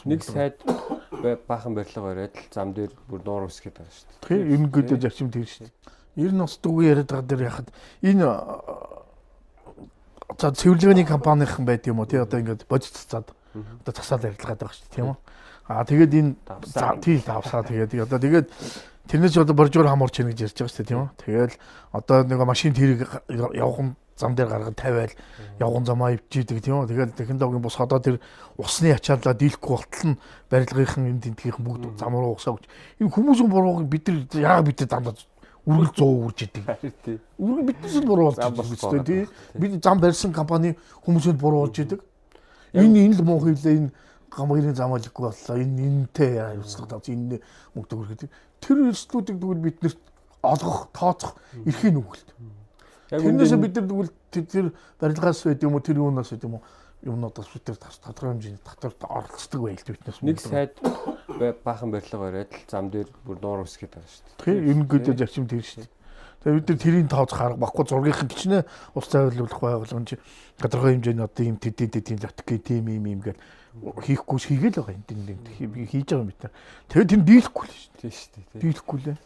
Нэг сайд баахан барилга бариад л зам дээр бүр нуур үсгээд байгаа шүү дээ. Тэгэхээр ерөнхийдөө зарчим тэр шүү дээ. Ер нь бас дүүгээ яриад байгаа дээр яхад энэ за цэвэрлэгээний компанийн байд юм уу тий одоо ингээд бодит цацаад одоо засаад арилгаад байгаа шүү дээ тийм үү. Тэгээд энэ тий давсаа тэгээд одоо тэгээд тэрнээс одоо боржоор хамуурч ийн гэж ярьж байгаа шүү дээ тийм үү. Тэгээд одоо нэг машин тэрийг явхан зам дээр гаргаад тавиал явган замаа ивчидэг тийм үү. Тэгээд технологийн бус одоо тэр усны ачааллаа дийлэхгүй болтол нь барилгынхан энэ тентгийн бүгд зам руу угсаа гэж. Энэ хүмүүсийн бурууг бид нар яагаад бид дандаа үргэл 100 үрж идэг. Үргэл биднээс л буруу болж байгаа тийм. Бид зам барьсан компани хүмүүсэнд буруу болж идэг. Энэ л муу хийлээ энэ гамгарын зам олихгүй боллоо. Энэ энэтэй явцлага тавц энэ мөнгө төгрөг. Тэр эрсдлүүдийг тэгвэл биднэрт олгох, тооцох эрхийн үгэлт. Тэрнээс бид нар тэгвэл тэр барилгаас байд юм уу тэр юунаас байд юм уу юмнуудаас бид нар тодорхой хэмжээний татварт оролцдог байл биднээс. Нэг сайд баахан барилга бариад л зам дээр бүр нуур үсгээд байгаа шүү дээ. Тэгэхээр ерөнхийдөө зарчим тэр шүү дээ. Тэгээд бид нар тэрийг тооцох арга баггүй зургийнхан гिचнэ ус цайварлуулах байгууллагын чи тодорхой хэмжээний одоо ийм тэд лотки тийм ийм гэж хийхгүй хийгээл байгаа энэ хийж байгаа юм бид нар. Тэгээд тэр дийлэхгүй л шүү дээ. Тийм шүү дээ. Дийлэхгүй лээ.